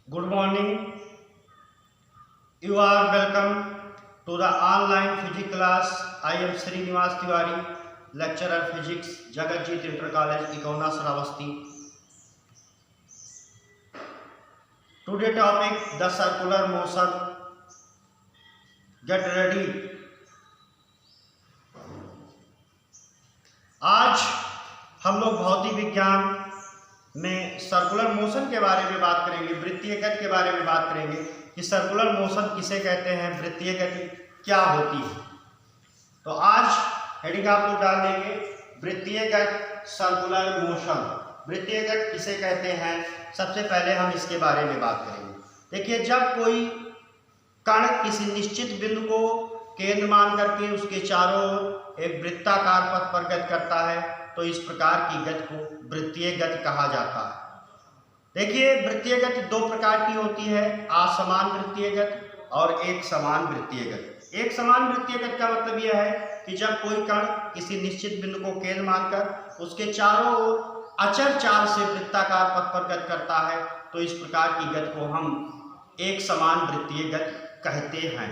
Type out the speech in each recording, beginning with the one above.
Good morning. You are welcome to the online physics class. I am Srinivas Tiwari, lecturer physics, Jagatjit Inter College, Ikona Shravasti. Today topic the circular motion. Get ready. आज हम लोग भौतिक विज्ञान में circular motion के बारे में बात करेंगे, वृत्तीय गति के बारे में बात करेंगे कि सर्कुलर मोशन किसे कहते हैं, वृत्तीय गति क्या होती है। तो आज हेडिंग आप लोग डाल देंगे वृत्तीय गति, सर्कुलर मोशन। वृत्तीय गति किसे कहते हैं, सबसे पहले हम इसके बारे में बात करेंगे। देखिए, जब कोई कण किसी निश्चित बिंदु को केंद्र मान करके उसके चारों ओर एक वृत्ताकार पथ पर गति करता है तो इस प्रकार की गति को वृत्तीय गति कहा जाता है। देखिए, वृत्तीय गति दो प्रकार की होती है, असमान वृत्तीय गति और एक समान वृत्तीय गति। एक समान वृत्तीय गति का मतलब यह है कि जब कोई कण किसी निश्चित बिंदु को केंद्र मानकर उसके चारों ओर अचर चाल से वृत्ताकार पथ पर गति करता है तो इस प्रकार की गति को हम एक समान वृत्तीय गति कहते हैं।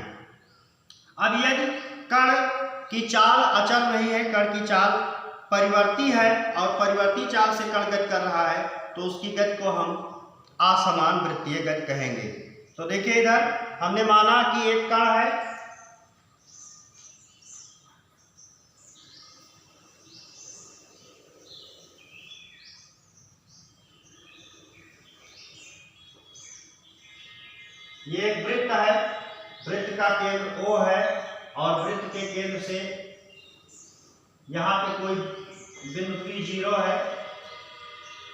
अब यदि कण की चाल अचर नहीं है, कण की चाल परिवर्ती है और परिवर्ती चाल से कण गति कर रहा है तो उसकी गति को हम असमान वृत्तीय गति कहेंगे। तो देखिए, इधर हमने माना कि एक कण है, ये एक वृत्त है, वृत्त का केंद्र O है और वृत्त के केंद्र से यहाँ पे कोई बिंदु P0 है,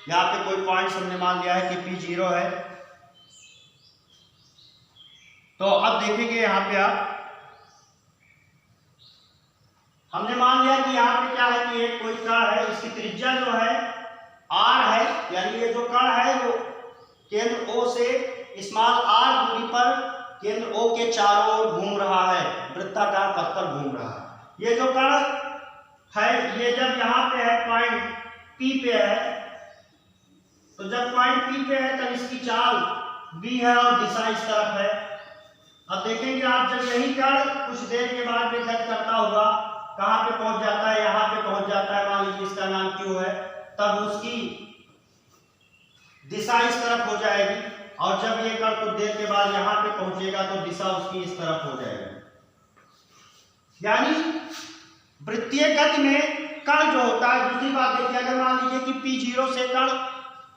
यहाँ पे कोई पॉइंट हमने मान लिया है कि P0 है। तो अब देखेंगे यहाँ पे हमने मान लिया कि यहाँ पे क्या है कि एक कोई कण है, इसकी त्रिज्या जो है R है, यानी ये जो कण है वो केंद्र O से स्मॉल r दूरी पर केंद्र O के चारों ओर घूम रहा है, वृत्ताकार पथ पर घूम रहा है। ये जो कण है ये जब यहाँ पे है, पॉइंट P पे है, तो जब पॉइंट P पे है तब इसकी चाल B है और दिशा इस तरफ है। अब देखेंगे आप, जब यही कण कुछ देर के बाद में गति करता हुआ कहाँ पे पहुंच जाता है, यहाँ पे पहुंच जाता है, मान लीजिए इसका नाम Q है, तब उसकी दिशा इस तरफ हो जाएगी और जब ये कण कुछ देर के बाद यहाँ पे पहुंचेगा तो दिशा उसकी इस तरफ हो जाएगी। यानी वृत्तीय गति में कण जो होता है, दूसरी बात देखिए, अगर मान लीजिए कि P0 से कण,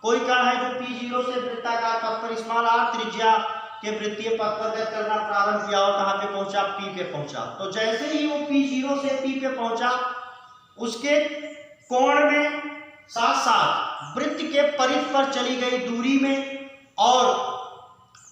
कोई कण है जो P0 से वृत्ताकार पथ पर स्मॉल r त्रिज्या के वृत्तीय पथ पर गति करना प्रारंभ किया और कहाँ पे पहुंचा, P पे पहुंचा। तो जैसे ही वो P0 से P पे पहुंचा, उसके कोण में साथ साथ वृत्त के परिध पर चली गई दूरी में और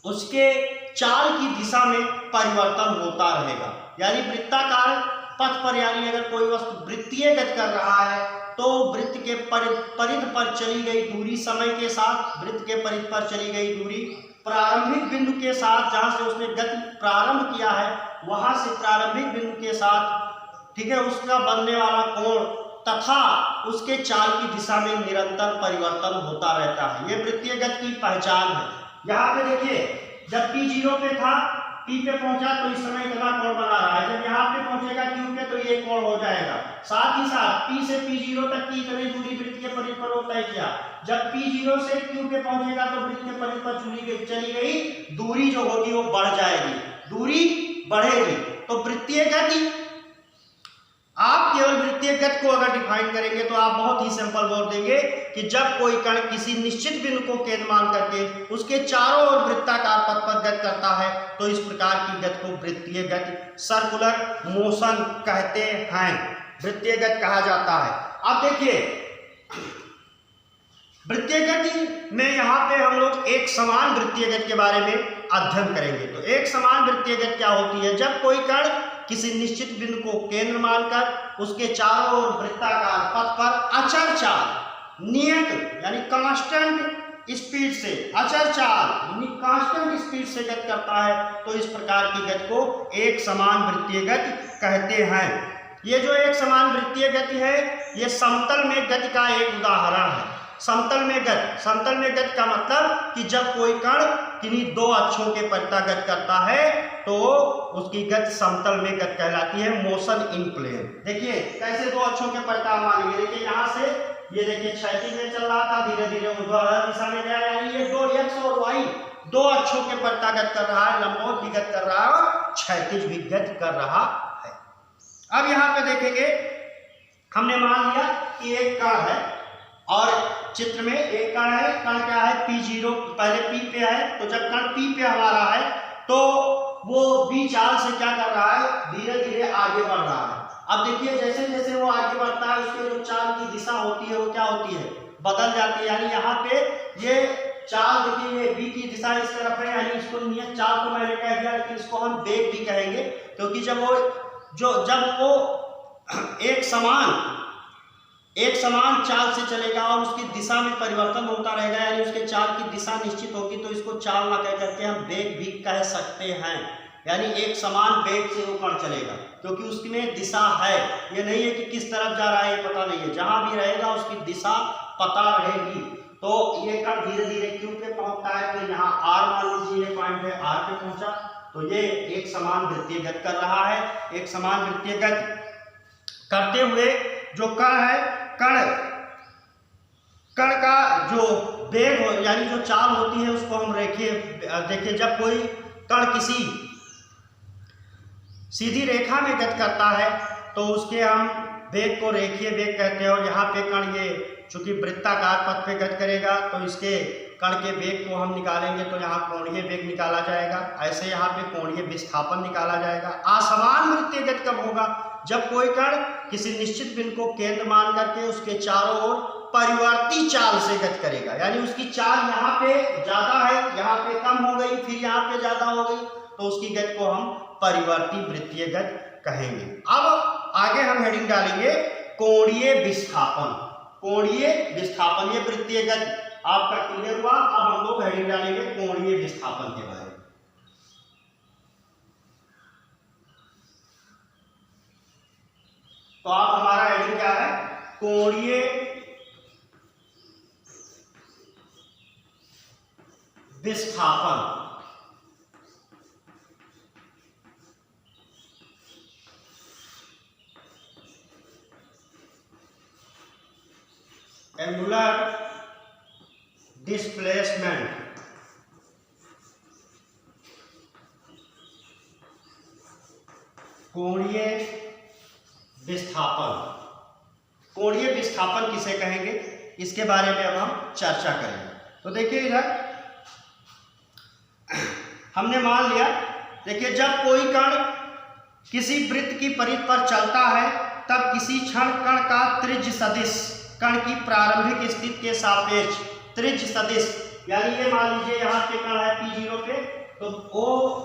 उसके चाल की दिशा में परिवर्तन होता रहेगा। यानी वृत्ताकार पथ पर, यानी अगर कोई वस्तु वृत्तीय गति कर रहा है तो वृत्त के परिध पर चली गई दूरी समय के साथ, वृत्त के परिध पर चली गई दूरी प्रारंभिक बिंदु के साथ, जहां से उसने गति प्रारंभ किया है वहां से प्रारंभिक बिंदु के साथ, ठीक है, उसका बनने वाला कोण तथा उसके चाल की दिशा में निरंतर परिवर्तन होता रहता है। यह वृत्तीय गति की पहचान है। यहाँ पे देखिए, जब P0 पे था, P पे पहुंचा तो इस समय इतना कोण बना रहा है, जब यहाँ पे पहुंचेगा Q पे तो ये कोण हो जाएगा। साथ ही साथ P से P0 तक की इतनी दूरी वृत्त के परिध पर वो तय किया, जब P0 से Q पे पहुंचेगा तो वृत्त के परिध पर चली गई दूरी जो होगी वो बढ़ जाएगी, दूरी बढ़ेगी। तो वृत्तीय गति, आप केवल वृत्तीय गति को अगर डिफाइन करेंगे तो आप बहुत ही सिंपल बोल देंगे कि जब कोई कण किसी निश्चित बिंदु को केंद्र मान करके उसके चारों ओर वृत्ताकार पथ पर गति करता है तो इस प्रकार की गति को वृत्तीय गति, सर्कुलर मोशन कहते हैं, वृत्तीय गति कहा जाता है। अब देखिए, वृत्तीय गति में यहाँ पे हम लोग एक समान वृत्तीय गति के बारे में अध्ययन करेंगे। तो एक समान वृत्तीय गति क्या होती है, जब कोई कण किसी निश्चित बिंदु को केंद्र मानकर उसके चारों ओर वृत्ताकार पथ पर अचर चाल, नियत यानी कांस्टेंट स्पीड से, अचर चाल कांस्टेंट स्पीड से गति करता है तो इस प्रकार की गति को एक समान वृत्तीय गति कहते हैं। ये जो एक समान वृत्तीय गति है ये समतल में गति का एक उदाहरण है। समतल में गति, समतल में गति का मतलब कि जब कोई कण किन्हीं दो अक्षों के परितः गति करता है तो उसकी गति समतल में गति कहलाती है, मोशन इन प्लेन। देखिए कैसे दो अक्षों के परितः मान लीजिए, देखिए यहाँ से ये देखिए क्षैतिज में चल रहा था, धीरे धीरे ऊर्ध्वाधर दिशा में गया, यानी ये दो x और y दो अक्षों के परितः गति कर रहा है, लंबवत भी गति कर रहा है और क्षैतिज भी गति कर रहा है। अब यहाँ पे देखेंगे हमने मान लिया कि एक कण है और चित्र में एक कण है, कण क्या है P0, पहले P पे है, तो जब कण P पे हमारा है तो वो B चाल से क्या कर रहा है, धीरे धीरे आगे बढ़ रहा है। अब देखिए जैसे जैसे वो आगे बढ़ता है उसके जो चाल की दिशा होती है वो क्या होती है, बदल जाती है। यानी यहाँ पे ये चाल देखिए ये B की दिशा इस तरफ है, यानी इसको नियत चाल तो मैंने कह दिया, लेकिन इसको हम वेग भी कहेंगे, क्योंकि जब वो एक समान चाल से चलेगा और उसकी दिशा में परिवर्तन होता रहेगा, यानी उसके चाल की दिशा निश्चित होगी, तो इसको चाल ना कह करके हम वेग भी कह सकते हैं। यानी एक समान वेग से वो कण चलेगा, क्योंकि उसमें दिशा है, ये नहीं है कि किस तरफ जा रहा है ये पता नहीं है, जहां भी रहेगा उसकी दिशा पता रहेगी। तो ये कण धीरे धीरे Q पे पहुंचता है, तो यहाँ R मान लीजिए ये पॉइंट है, R पे पहुंचा, तो ये एक समान वृत्तीय गति कर रहा है। एक समान वृत्तीय गति करते हुए जो कण है, कण का जो वेग हो यानी जो चाल होती है उसको हम देखिए जब कोई कण किसी सीधी रेखा में गति करता है तो उसके हम वेग को रेखीय वेग कहते हैं। और यहाँ पे कण ये चूंकि वृत्ताकार पथ पे गति करेगा तो इसके कण के वेग को हम निकालेंगे तो यहाँ कोणीय वेग निकाला जाएगा, ऐसे यहाँ पे कोणीय विस्थापन निकाला जाएगा। असमान वृत्तीय गति कब होगा, जब कोई कण किसी निश्चित बिंदु को केंद्र मान करके उसके चारों ओर परिवर्ती चाल से गति करेगा, यानी उसकी चाल यहाँ पे ज्यादा है, यहाँ पे कम हो गई, फिर यहाँ पे ज्यादा हो गई, तो उसकी गति को हम परिवर्ती वृत्तीय गति कहेंगे। अब आगे हम हेडिंग डालेंगे कोणीय विस्थापन। कोणीय विस्थापन ये वृत्तीय गति आपका क्लियर हुआ। अब हम लोग हेडिंग डालेंगे कोणीय विस्थापन के बारे में। तो आप हमारा हेडिंग क्या है, कोणीय विस्थापन। Angular displacement. कोणीय विस्थापन। कोणीय विस्थापन किसे कहेंगे, इसके बारे में अब हम चर्चा करेंगे। तो देखिए इधर हमने मान लिया, देखिए जब कोई कण किसी वृत्त की परिधि पर चलता है तब किसी क्षण कण का त्रिज्य सदिश कण की प्रारंभिक स्थिति के सापेक्ष त्रिज्य सदिश, यानी ये मान लीजिए यहाँ पे कण है P0 पे, तो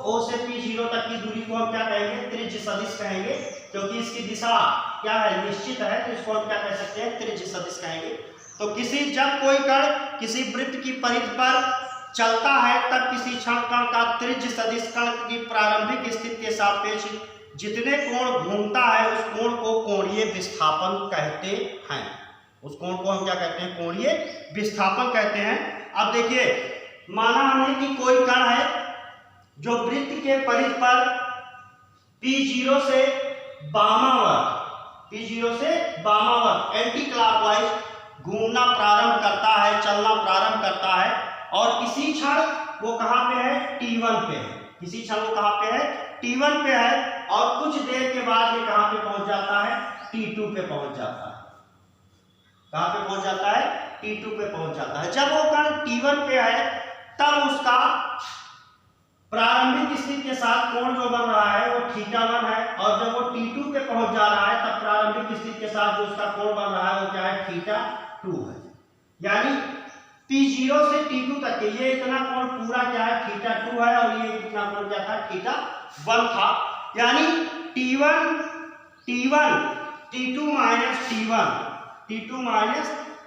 O से P0 तक की दूरी को हम क्या कहेंगे, त्रिज्य सदिश कहेंगे, क्योंकि इसकी दिशा क्या है, निश्चित है, तो इसको हम क्या कह सकते हैं, त्रिज्य सदिश कहेंगे। तो जब कोई कण किसी वृत्त की परिधि पर चलता है तब किसी क्षण कण का त्रिज्य सदिश कण की प्रारंभिक स्थिति के सापेक्ष जितने कोण घूमता है उस कोण को कोणीय विस्थापन कहते हैं। उस कोण को हम क्या कहते हैं, कोणीय विस्थापन कहते हैं। अब देखिए माना हमने कि कोई कण है जो वृत्त के परिधि पर P0 से वामावर्त एंटी क्लॉकवाइज घूमना प्रारंभ करता है, चलना प्रारंभ करता है, और किसी क्षण वो कहाँ पे है, T1 पे है। किसी क्षण वो कहाँ पे है, T1 पे है, और कुछ देर के बाद ये कहाँ पे पहुंच जाता है, T2 पे पहुंच जाता है। कहाँ पे पहुंच जाता है, T2 पे पहुंच जाता है। जब वो कण T1 पे है तब उसका प्रारंभिक स्थिति के साथ कोण जो बन रहा है वो θ1 है, और जब वो T2 पे पहुंच जा रहा है तब प्रारंभिक स्थिति के साथ जो उसका कोण बन रहा है वो क्या है, θ2 है। यानी P0 से T2 तक के ये इतना कोण पूरा क्या है, θ2 है, और ये कितना कोण क्या था, θ1 था। यानी T2 माइनस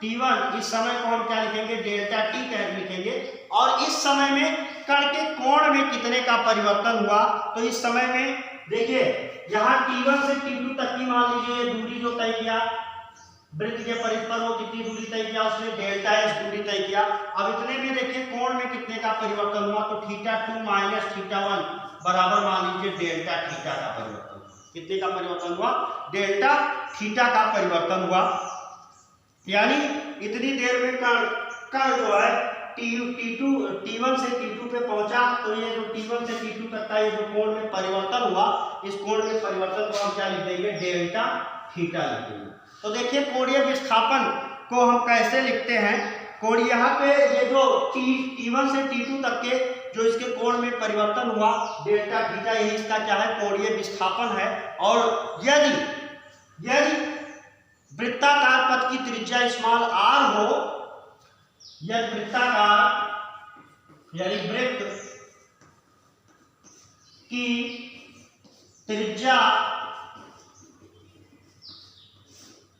T1 इस समय को हम क्या लिखेंगे, डेल्टा टी कह लिखेंगे। और इस समय में कण के कोण में कितने का परिवर्तन हुआ, तो इस समय में देखिए यहाँ T1 से T2 तक की मान लीजिए ये दूरी जो तय किया वृत्त के परिध पर वो कितनी दूरी तय किया उसने, डेल्टा एस दूरी तय किया। अब इतने में देखिए कोण में कितने का परिवर्तन हुआ, तो θ2 माइनस θ1 बराबर मान लीजिए डेल्टा थीटा का परिवर्तन। कितने का परिवर्तन हुआ, डेल्टा थीटा का परिवर्तन हुआ। यानी इतनी देर में कण जो है T1 से T2 पे पहुंचा, तो ये जो T1 से T2 तक का ये जो कोण में परिवर्तन हुआ, इस कोण में परिवर्तन को हम क्या लिख देंगे, डेल्टा थीटा लिख देंगे। तो देखिए कोणीय विस्थापन को हम कैसे लिखते हैं, कोण यहाँ पे ये जो T1 से T2 तक के जो इसके कोण में परिवर्तन हुआ डेल्टा थीटा, यही इसका क्या है, कोणीय विस्थापन है। और यदि वृत्ताकार पथ की त्रिज्या स्मॉल r हो, यदि वृत्ताकार यानी वृत्त की त्रिज्या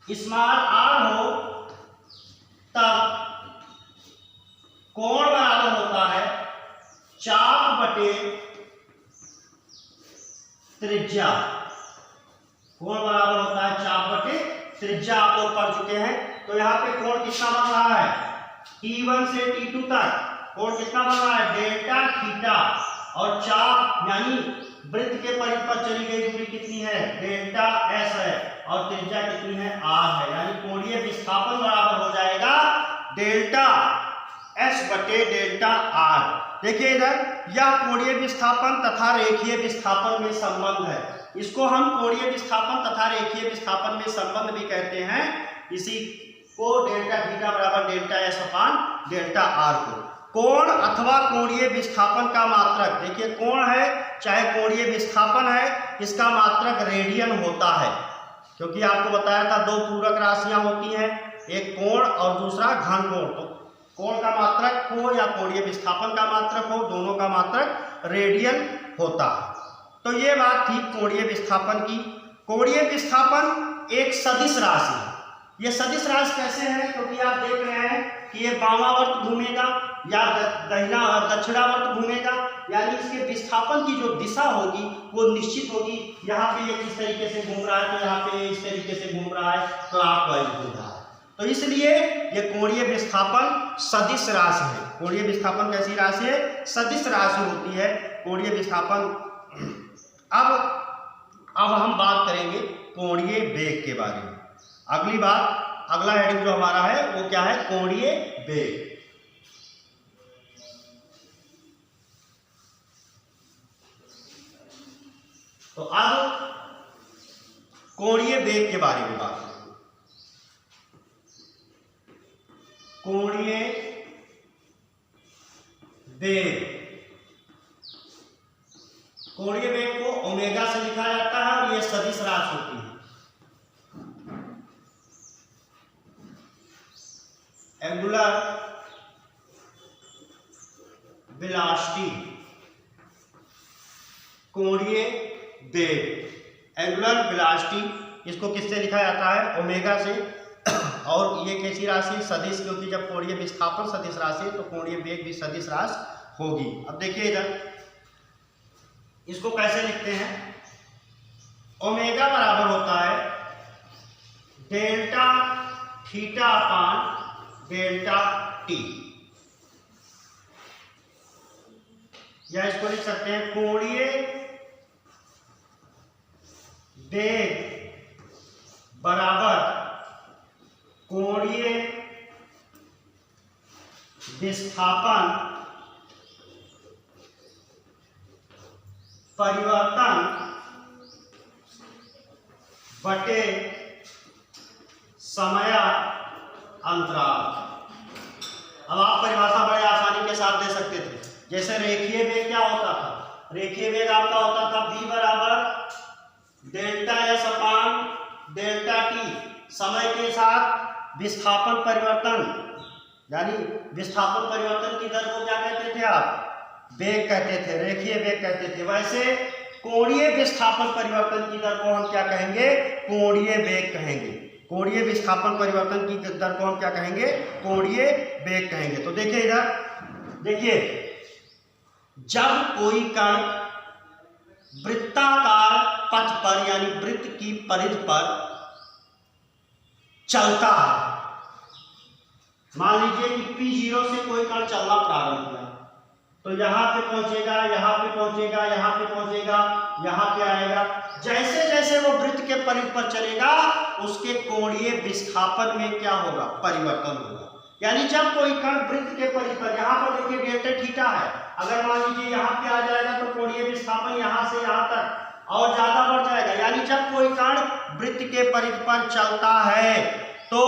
स्मॉल r हो, तब कोण बराबर होता है चाप बटे त्रिज्या। कोण बराबर होता है चाप बटे त्रिज्या, आप लोग पढ़ चुके हैं। तो यहाँ पे कोण कितना बन रहा है, T1 से T2 तक कोण कितना बन रहा है, डेल्टा थीटा, और चाप यानी वृत्त के परिध पर चली गई दूरी कितनी है, डेल्टा एस है, और त्रिज्या कितनी है, r है। यानी कोणीय विस्थापन बराबर हो जाएगा डेल्टा एस बटे डेल्टा r। देखिए इधर यह कोणीय विस्थापन तथा रेखीय विस्थापन में संबंध है, इसको हम कोणीय विस्थापन तथा रेखीय विस्थापन में संबंध भी कहते हैं। इसी को डेल्टा थीटा बराबर डेल्टा एस अपान डेल्टा आर को कोण अथवा कोणीय विस्थापन का मात्रक, देखिए कोण है चाहे कोणीय विस्थापन है, इसका मात्रक रेडियन होता है। क्योंकि आपको बताया था दो पूरक राशियां होती हैं, एक कोण और दूसरा घन कोण। तो कोण का मात्रक हो या कोणीय विस्थापन का मात्रक हो, दोनों का मात्रक रेडियन होता है। तो ये बात थी कोणीय विस्थापन की। कोणीय विस्थापन एक सदिश राशि है। ये सदिश राशि कैसे है, क्योंकि आप देख रहे हैं कि ये वामावर्त घूमेगा या दक्षिणावर्त घूमेगा, यानी इसके विस्थापन की जो दिशा होगी वो निश्चित होगी। यहाँ पे ये किस तरीके से घूम रहा है, तो यहाँ पे इस तरीके से घूम रहा है, क्लॉकवाइज घूम रहा है। तो इसलिए ये कोणीय विस्थापन सदिश राशि है। कोणीय विस्थापन कैसी राशि है, सदिश राशि होती है कोणीय विस्थापन। अब हम बात करेंगे कोणीय वेग के बारे में। अगली बात, अगला हेडिंग जो हमारा है वो क्या है, कोणीय वेग। तो अब कोणीय वेग के बारे में बात करेंगे। कोणीय वेग, कोणीय वेग को ओमेगा से लिखा जाता है और ये सदिश राशि होती है। एंगुलर वेलोसिटी, कोणीय वेग, एंगुलर वेलोसिटी, इसको किससे लिखा जाता है, ओमेगा से। और ये कैसी राशि, सदिश, क्योंकि जब कोणीय विस्थापन सदिश राशि है तो कोणीय वेग भी सदिश राशि होगी। अब देखिए इधर इसको कैसे लिखते हैं, ओमेगा बराबर होता है delta theta upon delta T, या इसको लिख सकते हैं कोणीय वेग बराबर कोणीय विस्थापन परिवर्तन बटे समय अंतराल। अब आप परिभाषा बड़े आसानी के साथ दे सकते थे। जैसे रेखीय वेग क्या होता था, रेखीय वेग आपका होता था v बराबर डेल्टा एस अपान डेल्टा टी, समय के साथ विस्थापन परिवर्तन, यानी विस्थापन परिवर्तन की दर को क्या कहते थे आप, वेग कहते थे, रेखीय वेग कहते थे। वैसे कोणीय विस्थापन परिवर्तन की दर को हम क्या कहेंगे, कोणीय वेग कहेंगे। कोणीय विस्थापन परिवर्तन की दर को हम क्या कहेंगे, कोणीय वेग कहेंगे। तो देखिए इधर, देखिए जब कोई कण वृत्ताकार पथ पर यानी वृत्त की परिधि पर चलता है। मान लीजिए कि P0 से कोई कण चलना प्रारंभ किया तो यहाँ पे पहुंचेगा, यहाँ पे पहुंचेगा, यहाँ पे पहुंचेगा, यहाँ पे आएगा। जैसे जैसे वो वृत्त के परिध पर चलेगा उसके कोणीय विस्थापन में क्या होगा, परिवर्तन होगा। यानी जब कोई कण वृत्त के परिध पर, यहाँ पर देखिए डेल्टा थीटा है, अगर मान लीजिए यहाँ पे आ जाएगा तो कोणीय विस्थापन यहाँ से यहाँ तक और ज्यादा बढ़ जाएगा। यानी जब कोई कण वृत्त के परिध पर चलता है तो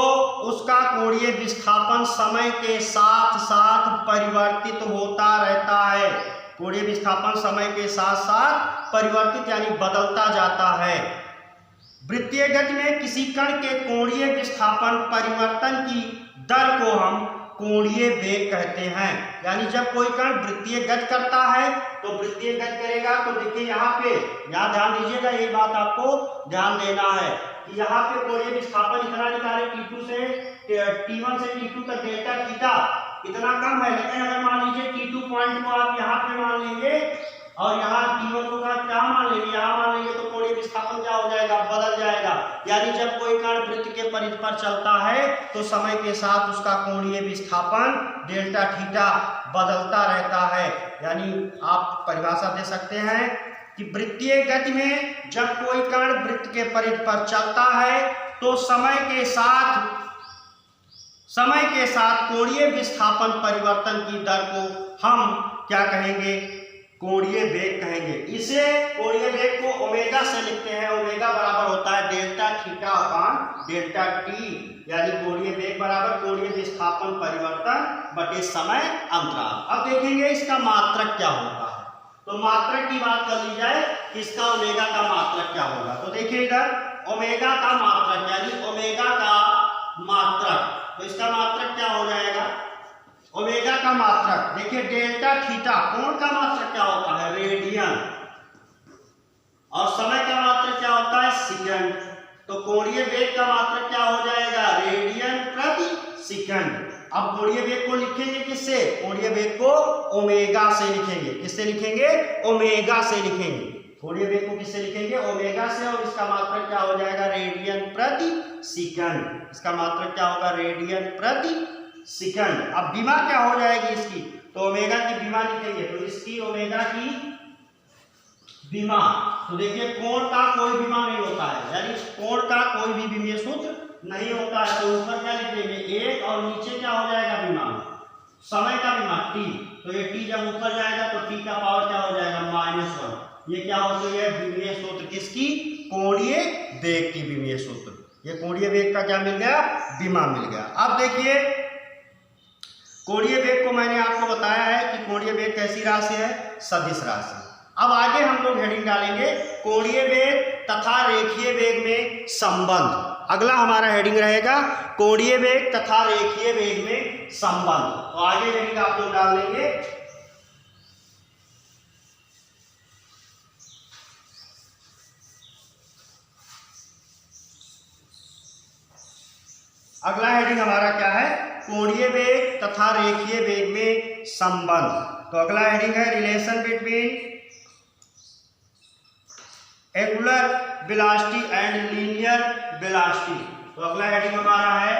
उसका कोणीय विस्थापन समय के साथ साथ परिवर्तित होता रहता है। कोणीय विस्थापन समय के साथ साथ परिवर्तित यानी बदलता जाता है। वृत्तीय गति में किसी कण के कोणीय विस्थापन परिवर्तन की दर को हम कोणीय वेग कहते हैं। यानी जब कोई कण वृत्तीय गति करता है तो वृत्तीय गति करेगा तो देखिए यहाँ पे, यहाँ ध्यान दीजिएगा, ये बात आपको ध्यान देना है कि यहाँ पे कोणीय विस्थापन इतना निकाले T2 से T1 से T2 तक डेल्टा थीटा इतना कम है, लेकिन अगर मान लीजिए T2 पॉइंट को आप यहाँ पे मान लेंगे और यहाँ T1 को क्या मान लेंगे, यहाँ मान लेंगे तो कोणीय विस्थापन क्या हो जाएगा, बदल जाएगा। यानी जब कोई कण वृत्त के परिध पर चलता है तो समय के साथ उसका कोणीय विस्थापन डेल्टा थीटा बदलता रहता है। यानी आप परिभाषा दे सकते हैं कि वृत्तीय गति में जब कोई कण वृत्त के परिध पर चलता है तो समय के साथ कोणीय विस्थापन परिवर्तन की दर को हम क्या कहेंगे, कोणीय वेग कहेंगे। इसे कोणीय वेग को ओमेगा से लिखते हैं। ओमेगा बराबर होता है delta theta upon delta T, यानी कोणीय वेग बराबर कोणीय विस्थापन परिवर्तन बटे समय अंतराल। अब देखेंगे इसका मात्रक क्या होता है। तो मात्रक की बात कर ली जाए, इसका ओमेगा का मात्रक क्या होगा। तो देखिए इधर ओमेगा का मात्रक यानी ओमेगा का मात्रक, तो इसका मात्रक क्या हो जाएगा, ओमेगा का मात्रक देखिए डेल्टा थीटा, कोण का मात्रक क्या होता है, रेडियन, और समय का मात्रक क्या होता है, सेकंड। तो कोणीय वेग का मात्रक क्या हो जाएगा, रेडियन प्रति सेकंड। अब कोणीय वेग को लिखेंगे किससे, कोणीय वेग को ओमेगा से लिखेंगे। किससे लिखेंगे, ओमेगा से लिखेंगे। कोणीय वेग को किससे लिखेंगे, ओमेगा से, और इसका मात्रक क्या हो जाएगा, रेडियन प्रति सेकंड। इसका मात्रक क्या होगा, रेडियन प्रति सेकंड। अब विमा क्या हो जाएगी इसकी, तो ओमेगा की विमा लिखेंगे, तो इसकी ओमेगा की विमा। तो देखिए कोण का कोई विमा नहीं होता है, यानी कोण का कोई भी विमीय सूत्र नहीं होता है। तो ऊपर क्या लिखेंगे, एक, और नीचे क्या हो जाएगा, विमा, समय का विमा टी। तो ये टी जब ऊपर जाएगा तो टी का पावर क्या हो जाएगा, -1। ये क्या होती है, विमीय सूत्र किसकी, कोणीय वेग की विमीय सूत्र। ये कोणीय वेग का क्या मिल गया, विमा मिल गया। अब देखिए कोणीय वेग को मैंने आपको बताया है कि कोणीय वेग कैसी राशि है, सदिश राशि। अब आगे हम लोग हेडिंग डालेंगे कोणीय वेग तथा रेखीय वेग में संबंध। अगला हमारा हेडिंग रहेगा कोणीय वेग तथा रेखीय वेग में संबंध। तो आगे हेडिंग आप लोग डाल लेंगे अगला हेडिंग हमारा क्या है, कोणीय वेग तथा रेखीय वेग में संबंध। तो अगला हेडिंग है relation between angular velocity and linear velocity. तो अगला हेडिंग हमारा है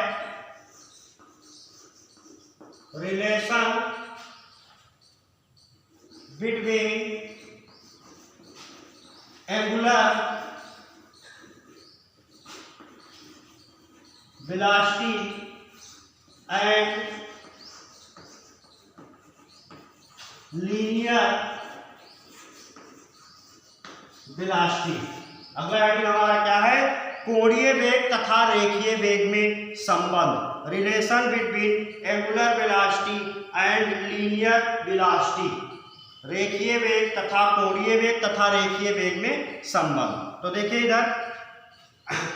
relation between angular velocity and linear velocity. अगला हेडिंग हमारा क्या है, कोणीय वेग तथा रेखीय वेग में संबंध, relation between angular velocity and linear velocity. रेखीय वेग तथा कोणीय वेग तथा रेखीय वेग में संबंध। तो देखिए इधर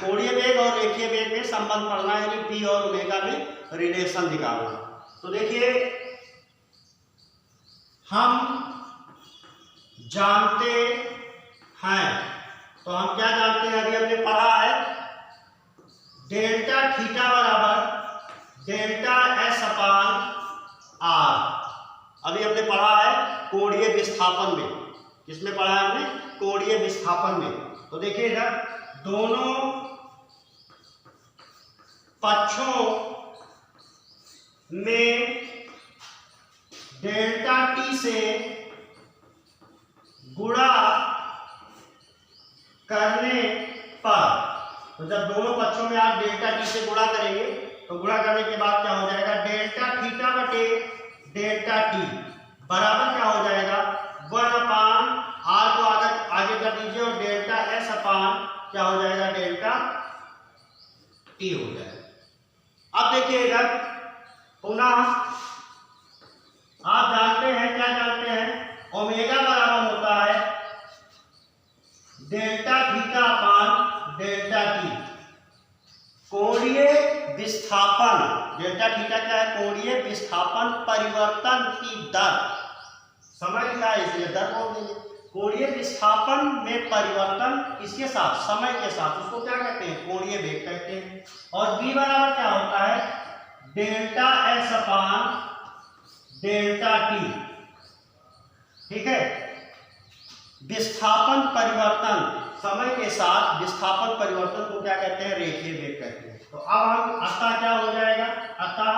कोणीय वेग और रेखीय वेग में संबंध पढ़ना है, यानी पी और ओमेगा में रिलेशन निकालना। तो देखिए हम जानते हैं, तो हम क्या जानते हैं, अभी हमने पढ़ा है डेल्टा थीटा बराबर डेल्टा एस अपान आर। अभी हमने पढ़ा है कोणीय विस्थापन में, किसमें पढ़ा है हमने, कोणीय विस्थापन में। तो देखिए इधर दोनों पक्षों में डेल्टा टी से गुणा करने पर, तो जब दोनों पक्षों में आप डेल्टा टी से गुणा करेंगे तो गुणा करने के बाद क्या हो जाएगा, डेल्टा थीटा बटे डेल्टा टी बराबर क्या हो जाएगा, 1/r को आगे कर दीजिए और डेल्टा एस अपान क्या हो जाएगा, डेल्टा टी हो जाएगा। अब देखिए इधर पुनः आप जानते हैं, क्या जानते हैं, ओमेगा बराबर होता है delta theta upon delta T, कोणीय विस्थापन। डेल्टा थीटा क्या है, कोणीय विस्थापन परिवर्तन की दर, समय का है इसलिए दर बोल देंगे। कोणीय विस्थापन में परिवर्तन किसके साथ, समय के साथ, उसको क्या कहते हैं, कोणीय वेग कहते हैं। और b बराबर क्या होता है, डेल्टा एस अपान डेल्टा टी, ठीक है। विस्थापन परिवर्तन, समय के साथ विस्थापन परिवर्तन को क्या कहते हैं, रेखीय वेग कहते हैं। तो अब हम अतः क्या हो जाएगा, अतः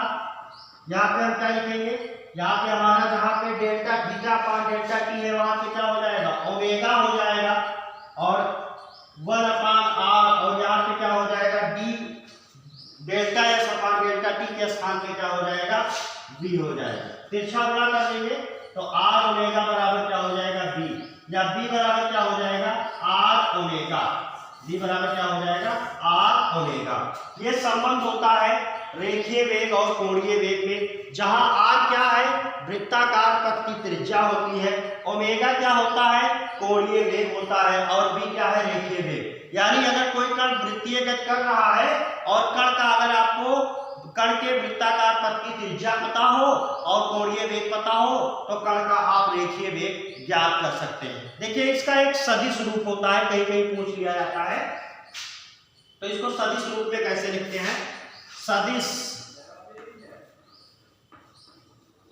यहाँ पे हम क्या लिखेंगे, यहाँ पे हमारा जहाँ पे delta theta upon delta T है वहां पे क्या हो जाएगा, ओमेगा हो जाएगा और 1/r, और यहाँ पे क्या हो जाएगा, डी डेल्टा एस अपान डेल्टा टी के स्थान पे क्या हो जाएगा, बी हो जाएगा। तिरछा गुणा कर देंगे तो आर ओमेगा बराबर क्या हो जाएगा, बी, या बी बराबर क्या हो जाएगा, आर ओमेगा, बी बराबर क्या हो जाएगा, आर ओमेगा। ये संबंध होता है रेखीय वेग और कोणीय वेग में, जहां आर क्या है, वृत्ताकार पथ की त्रिज्या होती है, ओमेगा क्या होता है, कोणीय वेग होता है, और बी क्या है, रेखीय वेग। यानी अगर कोई कण वृत्तीय गति कर रहा है और कण का अगर आपको कण के वृत्ताकार पथ की त्रिज्या पता हो और कोणीय वेग पता हो तो कण का आप रेखीय वेग ज्ञात कर सकते हैं। देखिए इसका एक सदिश रूप होता है, कहीं कहीं पूछ लिया जाता है, तो इसको सदिश रूप में कैसे लिखते हैं, सदिश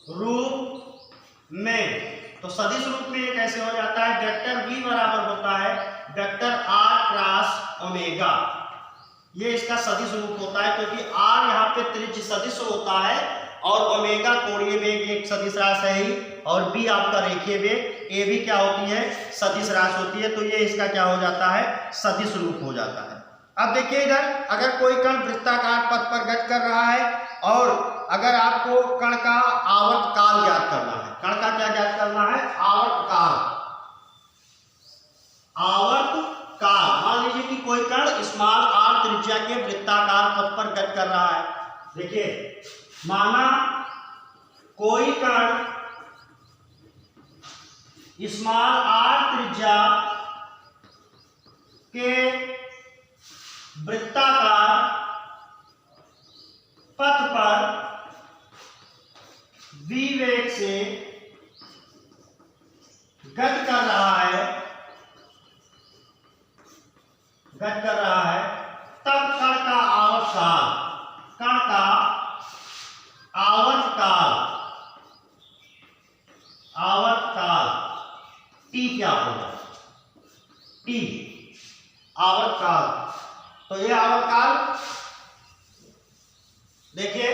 रूप में, तो सदिश रूप में ये कैसे हो जाता है, वेक्टर v बराबर होता है वेक्टर r क्रॉस ओमेगा, ये इसका सदिश रूप होता है, क्योंकि r यहाँ पे त्रिज्य सदिश होता है और ओमेगा कोणीय वेग एक सदिश राशि है ही, और b आपका रेखीय वेग, a भी क्या होती है, सदिश राशि होती है, तो ये इसका क्या हो जाता है, सदिश रूप हो जाता है। अब देखिए इधर अगर कोई कण वृत्ताकार पथ पर गति कर रहा है और अगर आपको कण का आवर्त काल ज्ञात करना है, कण का क्या ज्ञात करना है, आवर्त काल, आवर्त काल। मान लीजिए कि कोई कण स्मॉल r त्रिज्या के वृत्ताकार पथ पर गति कर रहा है। देखिए माना कोई कण स्मॉल r त्रिज्या के वृत्ताकार पथ पर v वेग से गति कर रहा है, तब कण का आवर्त काल, कण का आवर्त काल t क्या होगा, t आवर्त काल। तो ये आवर्त काल, देखिए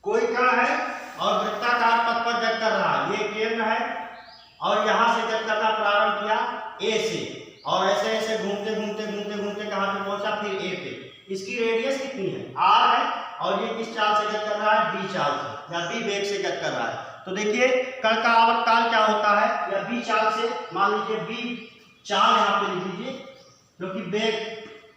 कोई कण है और वृत्ताकार पथ पर गति कर रहा है, ये केंद्र है और यहां से गति करना प्रारंभ किया A से, और ऐसे ऐसे घूमते घूमते घूमते घूमते कहां पे पहुंचा, फिर A पे। इसकी रेडियस कितनी है, R है, और ये किस चाल से गति कर रहा है, B चाल से, या B वेग से गति कर रहा है। तो देखिए कण का आवर्त काल क्या होता है, या B चाल से, मान लीजिए B चाल यहाँ पे लिख लीजिए, क्योंकि वेग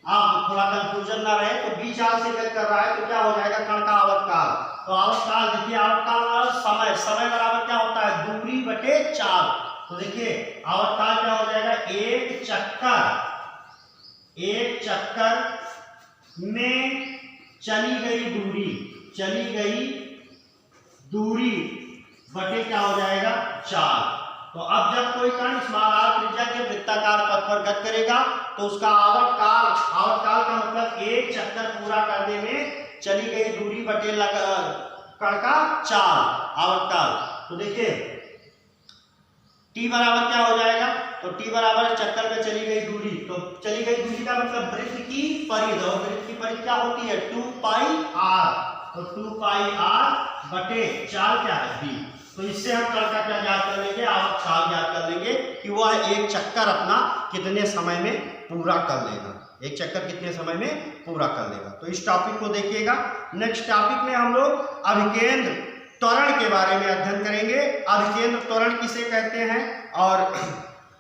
आप थोड़ा कंफ्यूजन ना रहे, तो b चाल से गति कर रहा है तो क्या हो जाएगा, कण का आवर्त काल। तो आवर्त काल देखिए, आवर्त काल समय, समय बराबर क्या होता है, दूरी बटे चाल। तो देखिए आवर्त काल क्या हो जाएगा, एक चक्कर में चली गई दूरी बटे क्या हो जाएगा, चाल। तो अब जब कोई कण स्मॉल r त्रिज्या के वृत्ताकार पथ पर गति करेगा तो उसका आवर्त काल का मतलब एक चक्कर पूरा करने में चली गई दूरी बटे कण का चाल, आवर्त काल। तो देखिए t बराबर क्या हो जाएगा, तो t बराबर चक्कर में चली गई दूरी, तो चली गई दूरी का मतलब वृत्त की परिधि, और वृत्त की परिधि क्या होती है 2 पाई r, तो 2 पाई r बटे 4 क्या है b। तो इससे हम कण का क्या ज्ञात कर लेंगे, आवक चाल ज्ञात कर लेंगे कि वह एक चक्कर अपना कितने समय में पूरा कर लेगा, एक चक्कर कितने समय में पूरा कर लेगा। तो इस टॉपिक को देखिएगा। नेक्स्ट टॉपिक में हम लोग अभिकेंद्र त्वरण के बारे में अध्ययन करेंगे। अभिकेंद्र त्वरण किसे कहते हैं, और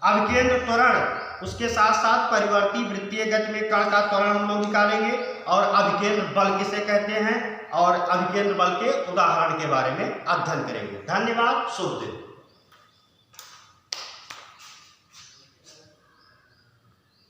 अभिकेंद्र त्वरण उसके साथ साथ परिवर्ती वृत्तीय गति में कण का त्वरण हम लोग निकालेंगे, और अभिकेंद्र बल किसे कहते हैं और अभिकेंद्र बल के उदाहरण के बारे में अध्ययन करेंगे। धन्यवाद, शुभ दिन।